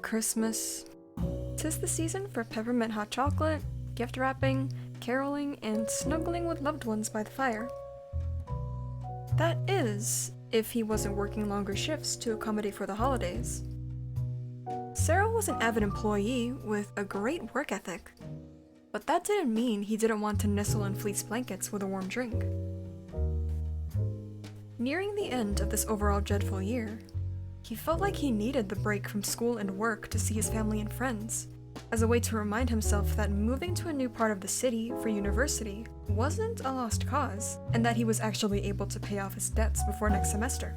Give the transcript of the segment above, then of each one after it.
Christmas. 'Tis the season for peppermint hot chocolate, gift wrapping, caroling, and snuggling with loved ones by the fire. That is, if he wasn't working longer shifts to accommodate for the holidays. Sero was an avid employee with a great work ethic, but that didn't mean he didn't want to nestle in fleece blankets with a warm drink. Nearing the end of this overall dreadful year, he felt like he needed the break from school and work to see his family and friends, as a way to remind himself that moving to a new part of the city for university wasn't a lost cause, and that he was actually able to pay off his debts before next semester.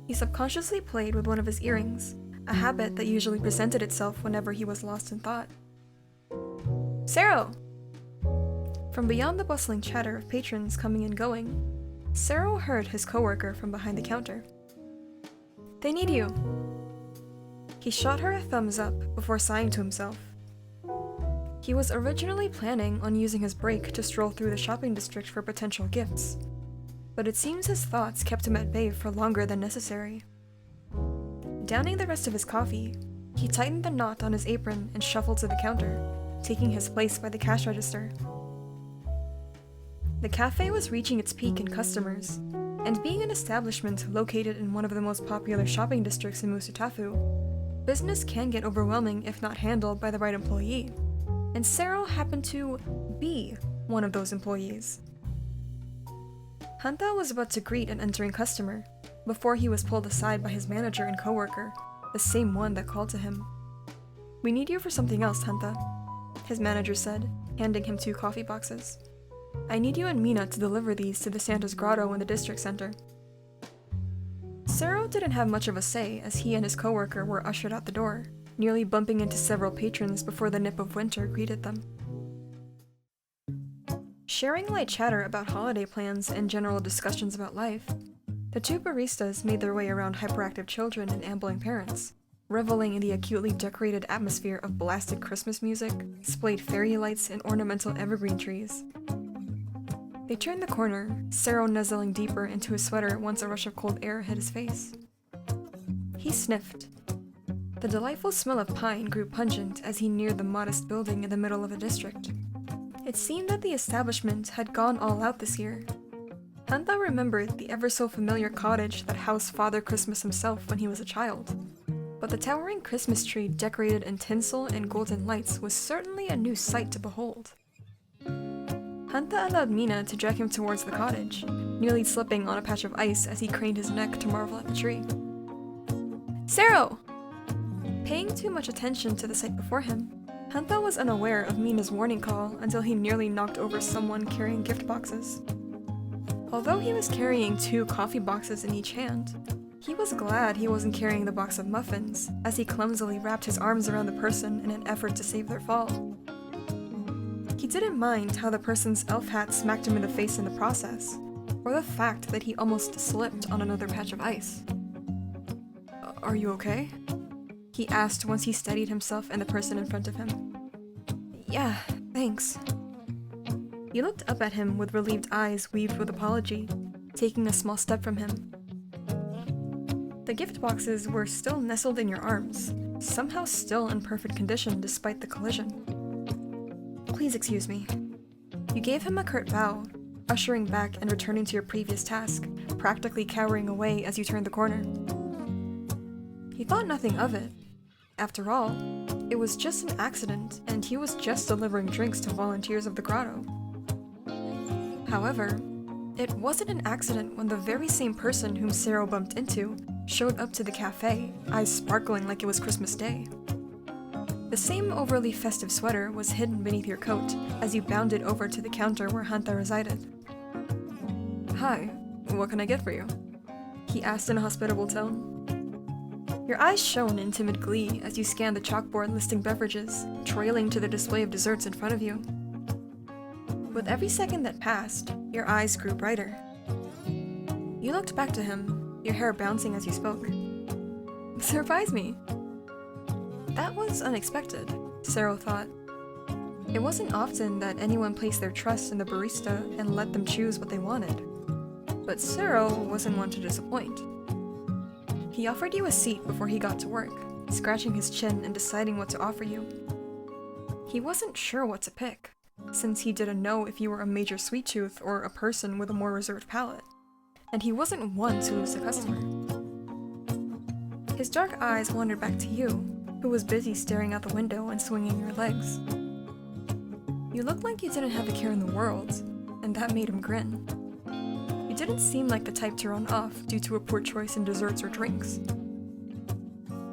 He subconsciously played with one of his earrings, a habit that usually presented itself whenever he was lost in thought. Sero! From beyond the bustling chatter of patrons coming and going, Sero heard his coworker from behind the counter. They need you. He shot her a thumbs up before sighing to himself. He was originally planning on using his break to stroll through the shopping district for potential gifts, but it seems his thoughts kept him at bay for longer than necessary. Downing the rest of his coffee, he tightened the knot on his apron and shuffled to the counter, taking his place by the cash register. The cafe was reaching its peak in customers, and being an establishment located in one of the most popular shopping districts in Musutafu, business can get overwhelming if not handled by the right employee, and Sero happened to be one of those employees. Hanta was about to greet an entering customer, before he was pulled aside by his manager and coworker, the same one that called to him. We need you for something else, Hanta, his manager said, handing him 2 coffee boxes. I need you and Mina to deliver these to the Santa's Grotto in the district center. Sero didn't have much of a say as he and his coworker were ushered out the door, nearly bumping into several patrons before the nip of winter greeted them. Sharing light chatter about holiday plans and general discussions about life, the 2 baristas made their way around hyperactive children and ambling parents, reveling in the acutely decorated atmosphere of blasted Christmas music, splayed fairy lights, and ornamental evergreen trees. They turned the corner, Sero nuzzling deeper into his sweater once a rush of cold air hit his face. He sniffed. The delightful smell of pine grew pungent as he neared the modest building in the middle of the district. It seemed that the establishment had gone all out this year. Hanta remembered the ever-so-familiar cottage that housed Father Christmas himself when he was a child, but the towering Christmas tree decorated in tinsel and golden lights was certainly a new sight to behold. Hanta allowed Mina to drag him towards the cottage, nearly slipping on a patch of ice as he craned his neck to marvel at the tree. Sero! Paying too much attention to the sight before him, Hanta was unaware of Mina's warning call until he nearly knocked over someone carrying gift boxes. Although he was carrying 2 coffee boxes in each hand, he was glad he wasn't carrying the box of muffins, as he clumsily wrapped his arms around the person in an effort to save their fall. He didn't mind how the person's elf hat smacked him in the face in the process, or the fact that he almost slipped on another patch of ice. Are you okay? He asked once he steadied himself and the person in front of him. Yeah, thanks. He looked up at him with relieved eyes weaved with apology, taking a small step from him. The gift boxes were still nestled in your arms, somehow still in perfect condition despite the collision. Please excuse me. You gave him a curt bow, ushering back and returning to your previous task, practically cowering away as you turned the corner. He thought nothing of it. After all, it was just an accident, and he was just delivering drinks to volunteers of the grotto. However, it wasn't an accident when the very same person whom Sero bumped into showed up to the cafe, eyes sparkling like it was Christmas Day. The same overly festive sweater was hidden beneath your coat as you bounded over to the counter where Hanta resided. Hi, what can I get for you? He asked in a hospitable tone. Your eyes shone in timid glee as you scanned the chalkboard listing beverages, trailing to the display of desserts in front of you. With every second that passed, your eyes grew brighter. You looked back to him, your hair bouncing as you spoke. Surprise me! That was unexpected, Sero thought. It wasn't often that anyone placed their trust in the barista and let them choose what they wanted. But Sero wasn't one to disappoint. He offered you a seat before he got to work, scratching his chin and deciding what to offer you. He wasn't sure what to pick, since he didn't know if you were a major sweet tooth or a person with a more reserved palate, and he wasn't one to lose a customer. His dark eyes wandered back to you, who was busy staring out the window and swinging your legs. You looked like you didn't have a care in the world, and that made him grin. You didn't seem like the type to run off due to a poor choice in desserts or drinks.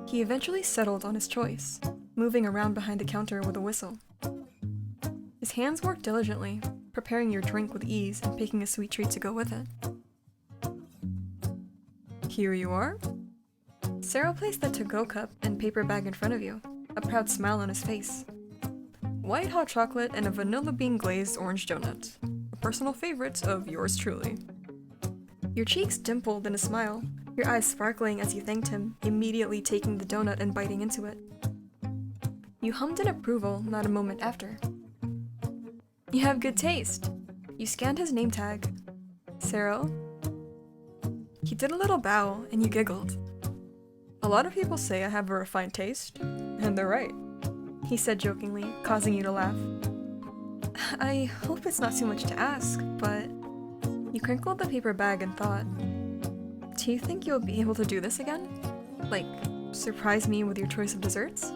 He eventually settled on his choice, moving around behind the counter with a whistle. His hands worked diligently, preparing your drink with ease and picking a sweet treat to go with it. Here you are. Sero placed the to-go cup and paper bag in front of you, a proud smile on his face. White hot chocolate and a vanilla bean glazed orange donut, a personal favorite of yours truly. Your cheeks dimpled in a smile, your eyes sparkling as you thanked him, immediately taking the donut and biting into it. You hummed in approval not a moment after. You have good taste. You scanned his name tag. Sero? He did a little bow, and you giggled. A lot of people say I have a refined taste, and they're right, he said jokingly, causing you to laugh. I hope it's not too much to ask, but... You crinkled the paper bag and thought, do you think you'll be able to do this again? Like, surprise me with your choice of desserts?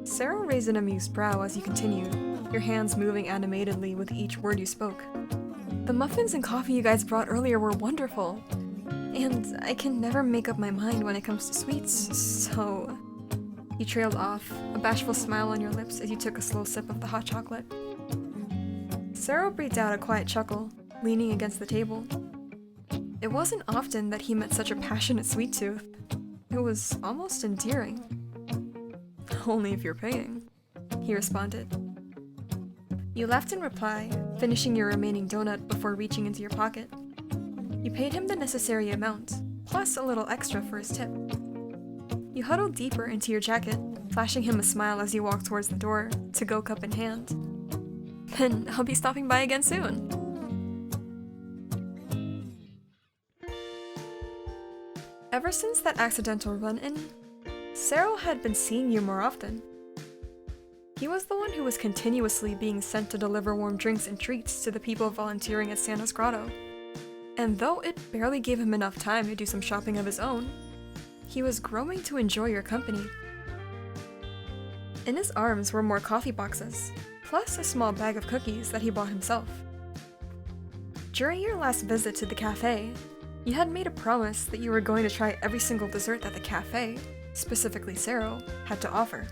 Sero raised an amused brow as you continued, your hands moving animatedly with each word you spoke. The muffins and coffee you guys brought earlier were wonderful, and I can never make up my mind when it comes to sweets, so... You trailed off, a bashful smile on your lips as you took a slow sip of the hot chocolate. Sero breathed out a quiet chuckle, leaning against the table. It wasn't often that he met such a passionate sweet tooth. It was almost endearing. Only if you're paying, he responded. You laughed in reply, finishing your remaining donut before reaching into your pocket. You paid him the necessary amount, plus a little extra for his tip. You huddled deeper into your jacket, flashing him a smile as you walked towards the door, to-go cup in hand. Then I'll be stopping by again soon. Ever since that accidental run-in, Sero had been seeing you more often. He was the one who was continuously being sent to deliver warm drinks and treats to the people volunteering at Santa's grotto. And though it barely gave him enough time to do some shopping of his own, he was growing to enjoy your company. In his arms were more coffee boxes, plus a small bag of cookies that he bought himself. During your last visit to the cafe, you had made a promise that you were going to try every single dessert that the cafe, specifically Sero, had to offer.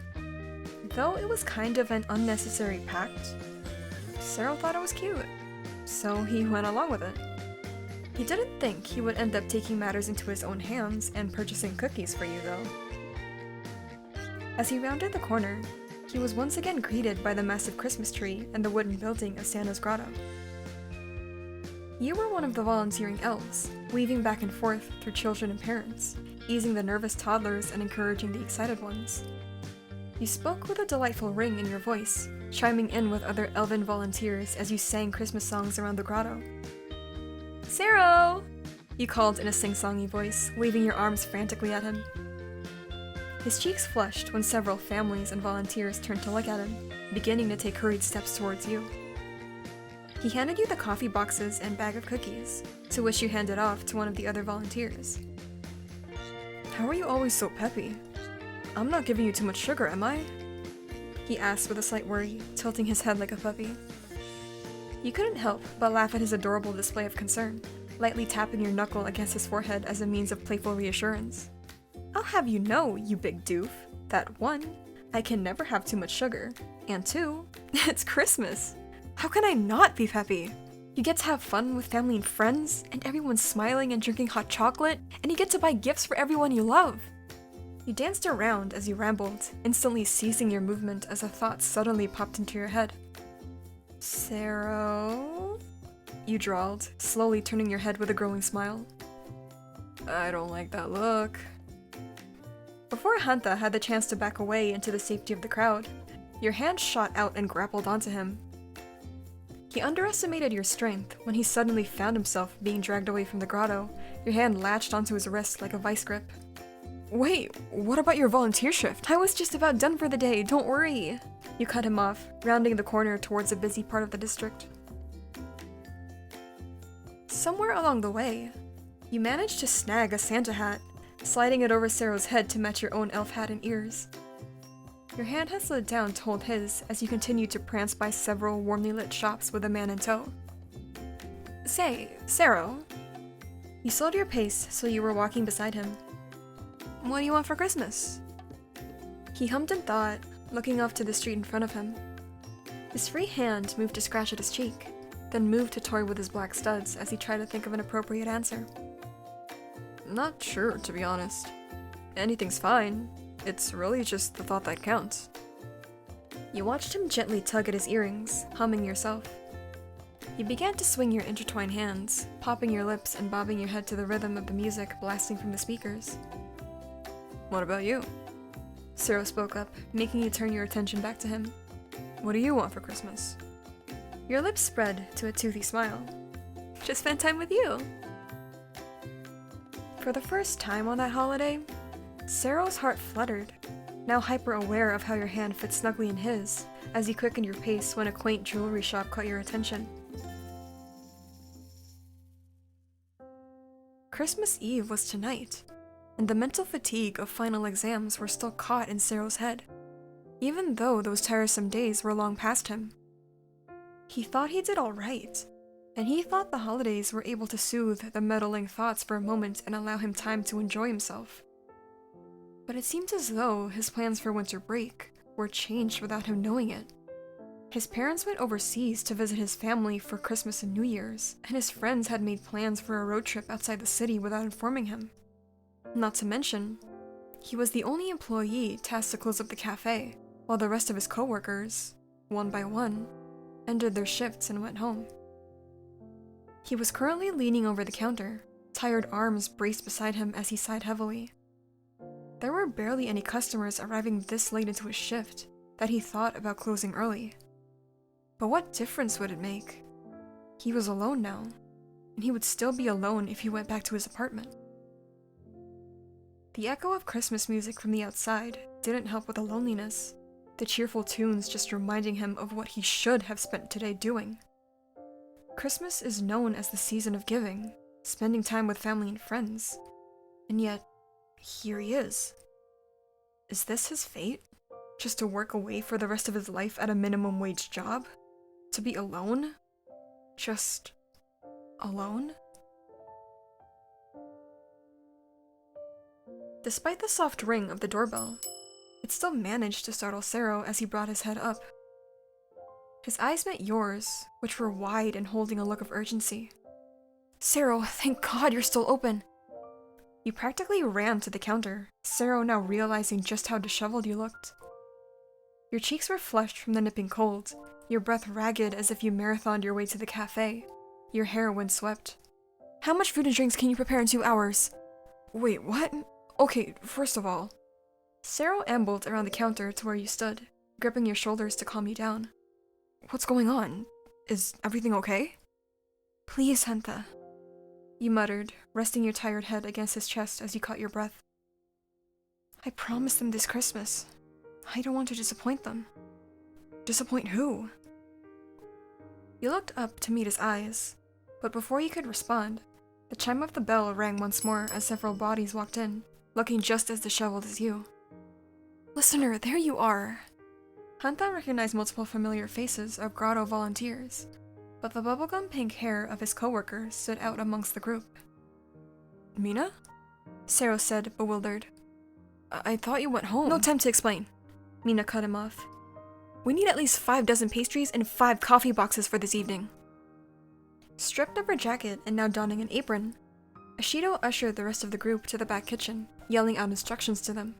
Though it was kind of an unnecessary pact, Sero thought it was cute, so he went along with it. He didn't think he would end up taking matters into his own hands and purchasing cookies for you, though. As he rounded the corner, he was once again greeted by the massive Christmas tree and the wooden building of Santa's grotto. You were one of the volunteering elves, weaving back and forth through children and parents, easing the nervous toddlers and encouraging the excited ones. You spoke with a delightful ring in your voice, chiming in with other elven volunteers as you sang Christmas songs around the grotto. Sero! You called in a sing-songy voice, waving your arms frantically at him. His cheeks flushed when several families and volunteers turned to look at him, beginning to take hurried steps towards you. He handed you the coffee boxes and bag of cookies, to which you handed off to one of the other volunteers. How are you always so peppy? I'm not giving you too much sugar, am I? He asked with a slight worry, tilting his head like a puppy. You couldn't help but laugh at his adorable display of concern, lightly tapping your knuckle against his forehead as a means of playful reassurance. I'll have you know, you big doof, that 1, I can never have too much sugar, and 2, it's Christmas. How can I not be peppy? You get to have fun with family and friends, and everyone's smiling and drinking hot chocolate, and you get to buy gifts for everyone you love. You danced around as you rambled, instantly ceasing your movement as a thought suddenly popped into your head. Sero? You drawled, slowly turning your head with a growing smile. I don't like that look. Before Hanta had the chance to back away into the safety of the crowd, your hand shot out and grappled onto him. He underestimated your strength when he suddenly found himself being dragged away from the grotto, your hand latched onto his wrist like a vice grip. Wait, what about your volunteer shift? I was just about done for the day, don't worry! You cut him off, rounding the corner towards a busy part of the district. Somewhere along the way, you managed to snag a Santa hat, sliding it over Sero's head to match your own elf hat and ears. Your hand had slid down to hold his as you continued to prance by several warmly lit shops with a man in tow. Say, Sero. You slowed your pace so you were walking beside him. What do you want for Christmas? He hummed and thought, looking off to the street in front of him. His free hand moved to scratch at his cheek, then moved to toy with his black studs as he tried to think of an appropriate answer. Not sure, to be honest. Anything's fine. It's really just the thought that counts. You watched him gently tug at his earrings, humming yourself. You began to swing your intertwined hands, popping your lips and bobbing your head to the rhythm of the music blasting from the speakers. What about you? Sero spoke up, making you turn your attention back to him. What do you want for Christmas? Your lips spread to a toothy smile. Just spend time with you! For the first time on that holiday, Sero's heart fluttered, now hyper-aware of how your hand fit snugly in his, as you quickened your pace when a quaint jewelry shop caught your attention. Christmas Eve was tonight, and the mental fatigue of final exams were still caught in Sero's head, even though those tiresome days were long past him. He thought he did all right, and he thought the holidays were able to soothe the meddling thoughts for a moment and allow him time to enjoy himself. But it seemed as though his plans for winter break were changed without him knowing it. His parents went overseas to visit his family for Christmas and New Year's, and his friends had made plans for a road trip outside the city without informing him. Not to mention, he was the only employee tasked to close up the cafe, while the rest of his coworkers, one by one, ended their shifts and went home. He was currently leaning over the counter, tired arms braced beside him as he sighed heavily. There were barely any customers arriving this late into his shift that he thought about closing early. But what difference would it make? He was alone now, and he would still be alone if he went back to his apartment. The echo of Christmas music from the outside didn't help with the loneliness, the cheerful tunes just reminding him of what he should have spent today doing. Christmas is known as the season of giving, spending time with family and friends, and yet, here he is. Is this his fate? Just to work away for the rest of his life at a minimum wage job? To be alone? Just alone? Despite the soft ring of the doorbell, it still managed to startle Sero as he brought his head up. His eyes met yours, which were wide and holding a look of urgency. Sero, thank God you're still open! You practically ran to the counter, Sero now realizing just how disheveled you looked. Your cheeks were flushed from the nipping cold, your breath ragged as if you marathoned your way to the cafe, your hair windswept. How much food and drinks can you prepare in 2 hours? Wait, what? Okay, first of all. Sero ambled around the counter to where you stood, gripping your shoulders to calm you down. What's going on? Is everything okay? Please, Hanta. You muttered, resting your tired head against his chest as you caught your breath. I promised them this Christmas. I don't want to disappoint them. Disappoint who? You looked up to meet his eyes, but before you could respond, the chime of the bell rang once more as several bodies walked in, looking just as disheveled as you. Listener, there you are! Hanta recognized multiple familiar faces of grotto volunteers, but the bubblegum pink hair of his coworker stood out amongst the group. Mina? Sero said, bewildered. I thought you went home. No time to explain. Mina cut him off. We need at least 5 dozen pastries and 5 coffee boxes for this evening. Stripped of her jacket and now donning an apron, Ashido ushered the rest of the group to the back kitchen, yelling out instructions to them.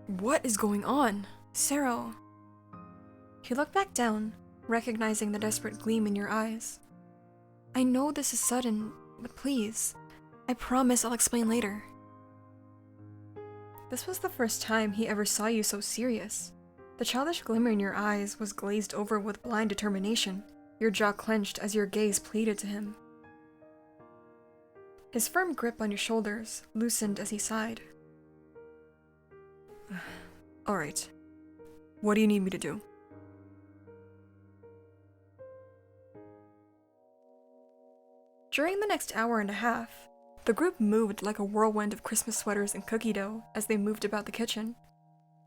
What is going on? Sero. He looked back down, recognizing the desperate gleam in your eyes. I know this is sudden, but please, I promise I'll explain later. This was the first time he ever saw you so serious. The childish glimmer in your eyes was glazed over with blind determination, your jaw clenched as your gaze pleaded to him. His firm grip on your shoulders loosened as he sighed. Alright. What do you need me to do? During the next hour and a half, the group moved like a whirlwind of Christmas sweaters and cookie dough as they moved about the kitchen,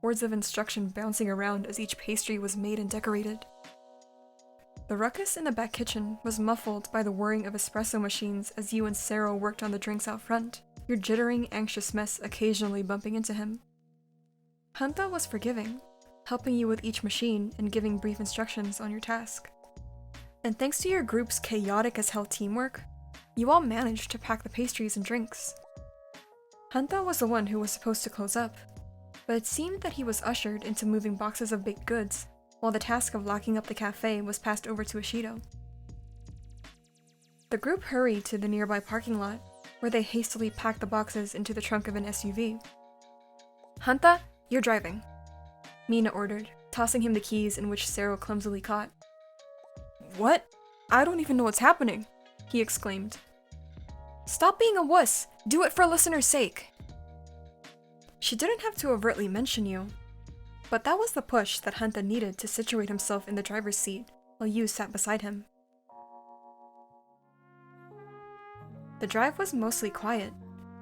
words of instruction bouncing around as each pastry was made and decorated. The ruckus in the back kitchen was muffled by the whirring of espresso machines as you and Sero worked on the drinks out front, your jittering, anxious mess occasionally bumping into him. Hanta was forgiving, helping you with each machine and giving brief instructions on your task. And thanks to your group's chaotic as hell teamwork, you all managed to pack the pastries and drinks. Hanta was the one who was supposed to close up, but it seemed that he was ushered into moving boxes of baked goods, while the task of locking up the cafe was passed over to Ishido. The group hurried to the nearby parking lot, where they hastily packed the boxes into the trunk of an SUV. Hanta, you're driving, Mina ordered, tossing him the keys in which Sero clumsily caught. What? I don't even know what's happening, he exclaimed. Stop being a wuss! Do it for listener's sake! She didn't have to overtly mention you, but that was the push that Hanta needed to situate himself in the driver's seat while you sat beside him. The drive was mostly quiet,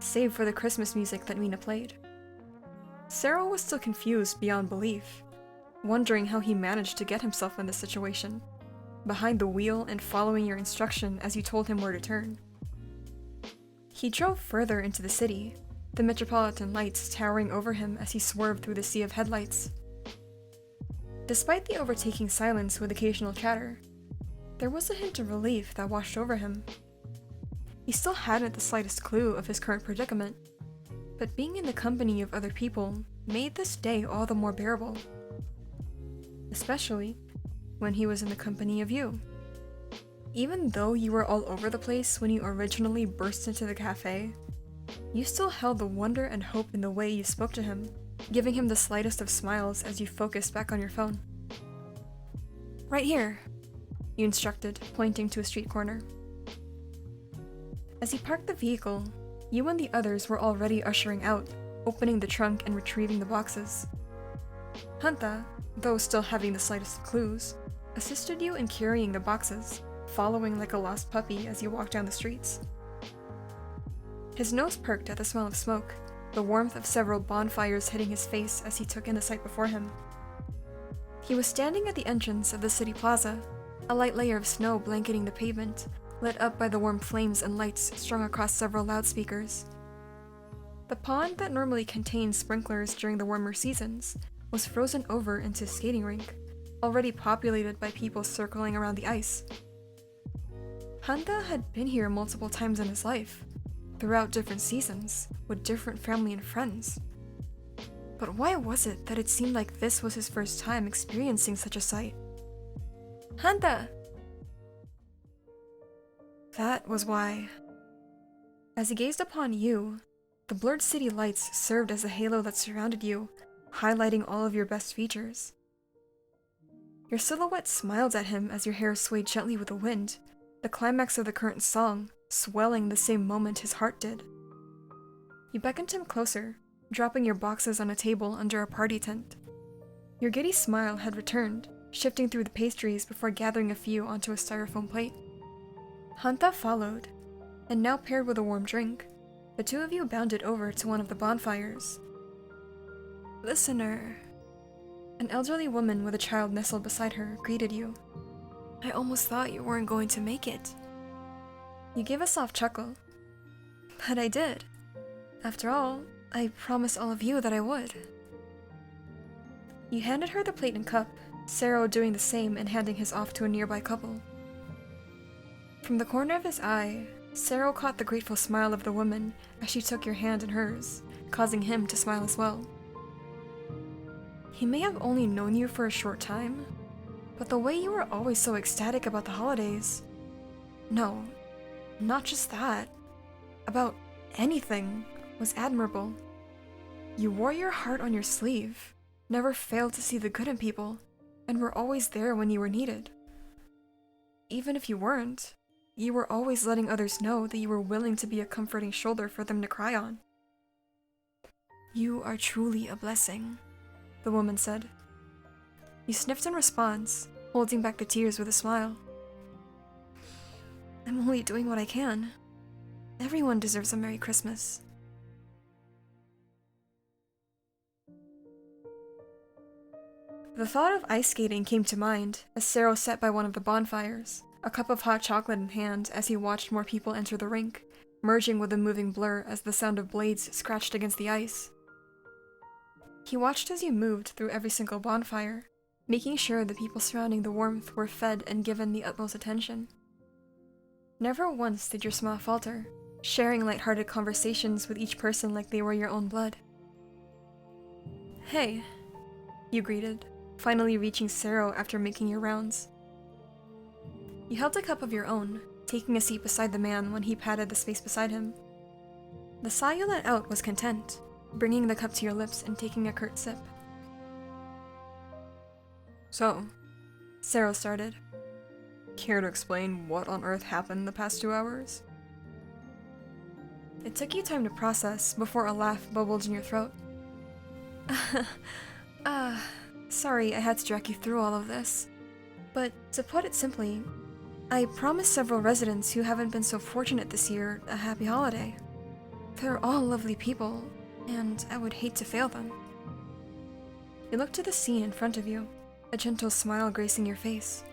save for the Christmas music that Mina played. Sero was still confused beyond belief, wondering how he managed to get himself in this situation, behind the wheel and following your instruction as you told him where to turn. He drove further into the city, the metropolitan lights towering over him as he swerved through the sea of headlights. Despite the overtaking silence with occasional chatter, there was a hint of relief that washed over him. He still hadn't the slightest clue of his current predicament, but being in the company of other people made this day all the more bearable. Especially when he was in the company of you. Even though you were all over the place when you originally burst into the cafe, you still held the wonder and hope in the way you spoke to him, giving him the slightest of smiles as you focused back on your phone. Right here, you instructed, pointing to a street corner. As he parked the vehicle, you and the others were already ushering out, opening the trunk and retrieving the boxes. Hanta, though still having the slightest of clues, assisted you in carrying the boxes, following like a lost puppy as you walked down the streets. His nose perked at the smell of smoke, the warmth of several bonfires hitting his face as he took in the sight before him. He was standing at the entrance of the city plaza, a light layer of snow blanketing the pavement, lit up by the warm flames and lights strung across several loudspeakers. The pond that normally contains sprinklers during the warmer seasons was frozen over into a skating rink, already populated by people circling around the ice. Hanta had been here multiple times in his life, throughout different seasons, with different family and friends. But why was it that it seemed like this was his first time experiencing such a sight? Hanta! That was why. As he gazed upon you, the blurred city lights served as a halo that surrounded you, highlighting all of your best features. Your silhouette smiled at him as your hair swayed gently with the wind, the climax of the current song swelling the same moment his heart did. You beckoned him closer, dropping your boxes on a table under a party tent. Your giddy smile had returned, shifting through the pastries before gathering a few onto a styrofoam plate. Hanta followed, and now paired with a warm drink, the two of you bounded over to one of the bonfires. Listener, an elderly woman with a child nestled beside her greeted you. I almost thought you weren't going to make it. You gave a soft chuckle. But I did. After all, I promised all of you that I would. You handed her the plate and cup, Sero doing the same and handing his off to a nearby couple. From the corner of his eye, Sero caught the grateful smile of the woman as she took your hand in hers, causing him to smile as well. He may have only known you for a short time, but the way you were always so ecstatic about the holidays... No, not just that. About anything was admirable. You wore your heart on your sleeve, never failed to see the good in people, and were always there when you were needed. even if you weren't, you were always letting others know that you were willing to be a comforting shoulder for them to cry on. You are truly a blessing, the woman said. You sniffed in response, holding back the tears with a smile. I'm only doing what I can. Everyone deserves a Merry Christmas. The thought of ice skating came to mind as Sero sat by one of the bonfires, a cup of hot chocolate in hand as he watched more people enter the rink, merging with a moving blur as the sound of blades scratched against the ice. He watched as you moved through every single bonfire, making sure the people surrounding the warmth were fed and given the utmost attention. Never once did your smile falter, sharing lighthearted conversations with each person like they were your own blood. Hey, you greeted, finally reaching Sero after making your rounds. You held a cup of your own, taking a seat beside the man when he patted the space beside him. The sigh you let out was content, bringing the cup to your lips and taking a curt sip. So, Sero started. Care to explain what on earth happened the past 2 hours? It took you time to process before a laugh bubbled in your throat. Sorry I had to drag you through all of this. But to put it simply, I promised several residents who haven't been so fortunate this year a happy holiday. They're all lovely people, and I would hate to fail them. You looked to the scene in front of you, a gentle smile gracing your face.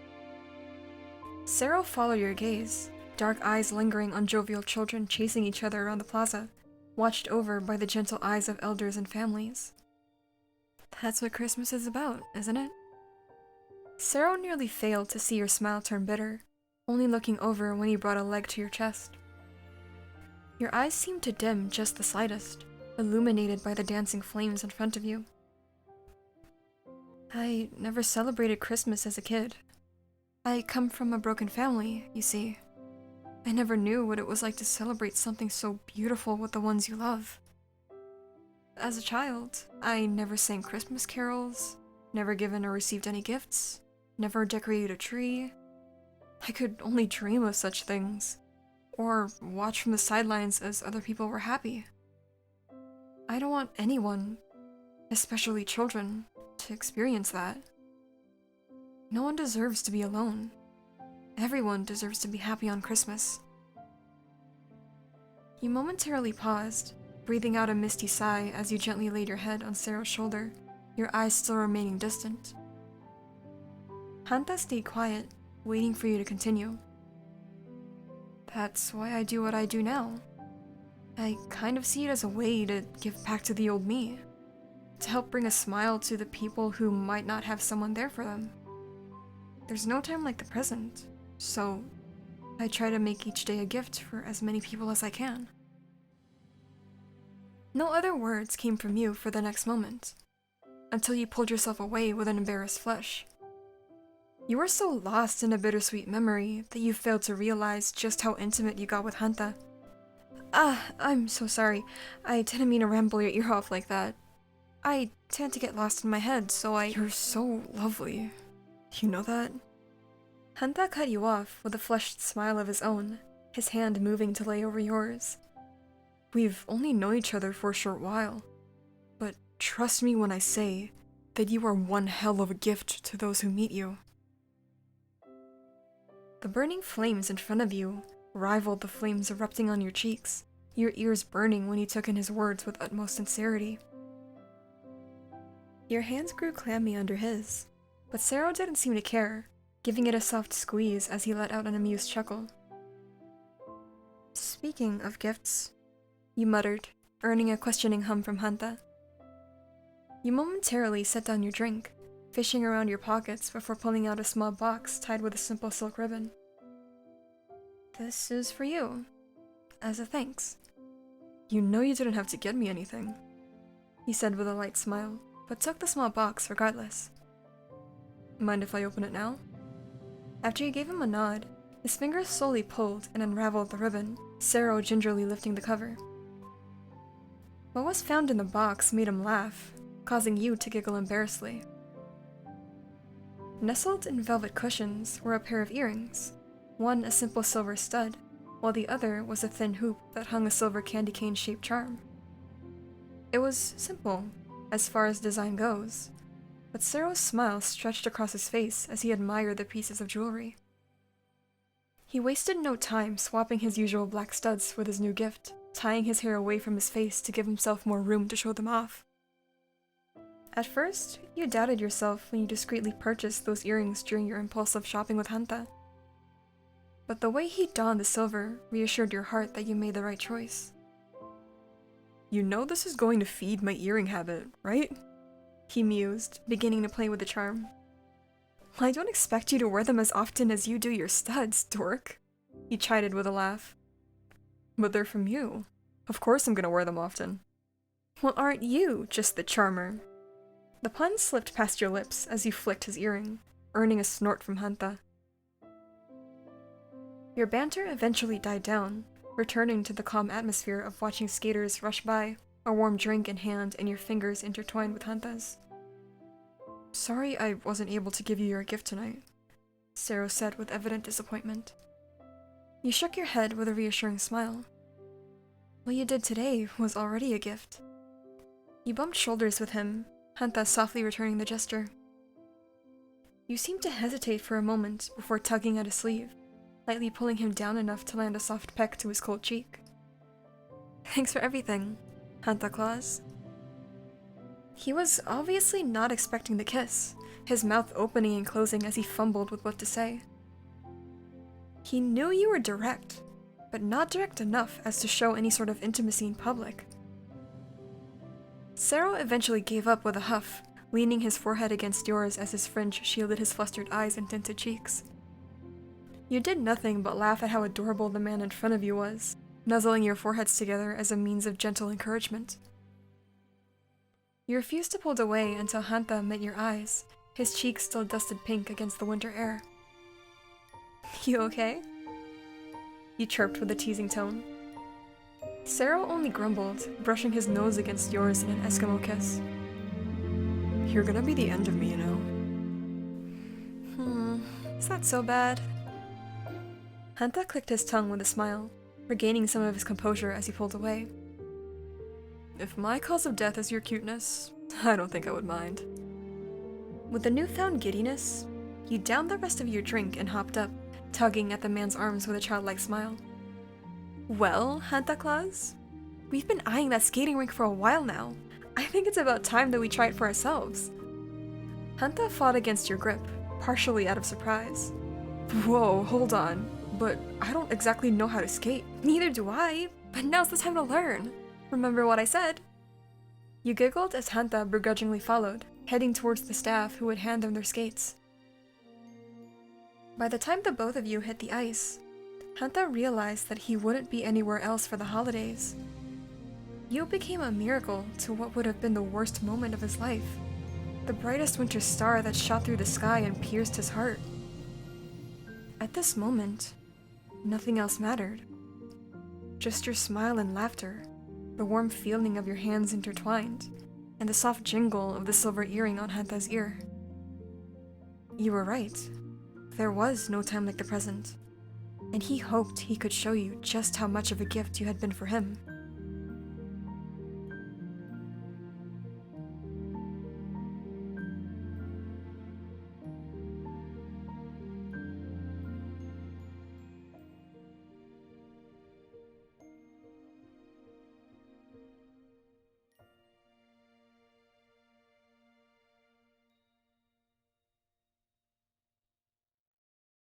Sero followed your gaze, dark eyes lingering on jovial children chasing each other around the plaza, watched over by the gentle eyes of elders and families. That's what Christmas is about, isn't it? Sero nearly failed to see your smile turn bitter, only looking over when you brought a leg to your chest. Your eyes seemed to dim just the slightest, illuminated by the dancing flames in front of you. I never celebrated Christmas as a kid. I come from a broken family, you see. I never knew what it was like to celebrate something so beautiful with the ones you love. As a child, I never sang Christmas carols, never given or received any gifts, never decorated a tree. I could only dream of such things, or watch from the sidelines as other people were happy. I don't want anyone, especially children, to experience that. No one deserves to be alone. Everyone deserves to be happy on Christmas. You momentarily paused, breathing out a misty sigh as you gently laid your head on Sero's shoulder, your eyes still remaining distant. Hanta stayed quiet, waiting for you to continue. That's why I do what I do now. I kind of see it as a way to give back to the old me, to help bring a smile to the people who might not have someone there for them. There's no time like the present, so I try to make each day a gift for as many people as I can. No other words came from you for the next moment, until you pulled yourself away with an embarrassed flush. You were so lost in a bittersweet memory that you failed to realize just how intimate you got with Hanta. I'm so sorry. I didn't mean to ramble your ear off like that. I tend to get lost in my head, so You're so lovely. You know that? Hanta cut you off with a flushed smile of his own, his hand moving to lay over yours. We've only known each other for a short while, but trust me when I say that you are one hell of a gift to those who meet you. The burning flames in front of you rivaled the flames erupting on your cheeks, your ears burning when you took in his words with utmost sincerity. Your hands grew clammy under his, but Sero didn't seem to care, giving it a soft squeeze as he let out an amused chuckle. Speaking of gifts, you muttered, earning a questioning hum from Hanta. You momentarily set down your drink, fishing around your pockets before pulling out a small box tied with a simple silk ribbon. This is for you, as a thanks. You know you didn't have to get me anything, he said with a light smile, but took the small box regardless. Mind if I open it now? After you gave him a nod, his fingers slowly pulled and unraveled the ribbon, Sero gingerly lifting the cover. What was found in the box made him laugh, causing you to giggle embarrassedly. Nestled in velvet cushions were a pair of earrings, one a simple silver stud, while the other was a thin hoop that hung a silver candy cane-shaped charm. It was simple, as far as design goes, but Sero's smile stretched across his face as he admired the pieces of jewelry. He wasted no time swapping his usual black studs with his new gift, tying his hair away from his face to give himself more room to show them off. At first, you doubted yourself when you discreetly purchased those earrings during your impulsive shopping with Hanta. But the way he donned the silver reassured your heart that you made the right choice. "You know this is going to feed my earring habit, right?" he mused, beginning to play with the charm. "I don't expect you to wear them as often as you do your studs, dork," he chided with a laugh. "But they're from you. Of course I'm gonna wear them often." "Well, aren't you just the charmer?" The pun slipped past your lips as you flicked his earring, earning a snort from Hanta. Your banter eventually died down, returning to the calm atmosphere of watching skaters rush by, a warm drink in hand and your fingers intertwined with Hanta's. "Sorry I wasn't able to give you your gift tonight," Sero said with evident disappointment. You shook your head with a reassuring smile. What you did today was already a gift. You bumped shoulders with him, Hanta softly returning the gesture. You seemed to hesitate for a moment before tugging at his sleeve, lightly pulling him down enough to land a soft peck to his cold cheek. "Thanks for everything, Hanta Claus." He was obviously not expecting the kiss, his mouth opening and closing as he fumbled with what to say. He knew you were direct, but not direct enough as to show any sort of intimacy in public. Sero eventually gave up with a huff, leaning his forehead against yours as his fringe shielded his flustered eyes and tinted cheeks. You did nothing but laugh at how adorable the man in front of you was, nuzzling your foreheads together as a means of gentle encouragement. You refused to pull away until Hanta met your eyes, his cheeks still dusted pink against the winter air. "You okay?" You chirped with a teasing tone. Sero only grumbled, brushing his nose against yours in an Eskimo kiss. "You're gonna be the end of me, you know." Is that so bad? Hanta clicked his tongue with a smile, regaining some of his composure as he pulled away. "If my cause of death is your cuteness, I don't think I would mind." With the newfound giddiness, you downed the rest of your drink and hopped up, tugging at the man's arms with a childlike smile. "Well, Hanta Claus, we've been eyeing that skating rink for a while now. I think it's about time that we try it for ourselves." Hanta fought against your grip, partially out of surprise. "Whoa, hold on, but I don't exactly know how to skate." "Neither do I, but now's the time to learn. Remember what I said?" You giggled as Hanta begrudgingly followed, heading towards the staff who would hand them their skates. By the time the both of you hit the ice, Hanta realized that he wouldn't be anywhere else for the holidays. You became a miracle to what would have been the worst moment of his life, the brightest winter star that shot through the sky and pierced his heart. At this moment, nothing else mattered. Just your smile and laughter, the warm feeling of your hands intertwined, and the soft jingle of the silver earring on Hanta's ear. You were right. There was no time like the present, and he hoped he could show you just how much of a gift you had been for him.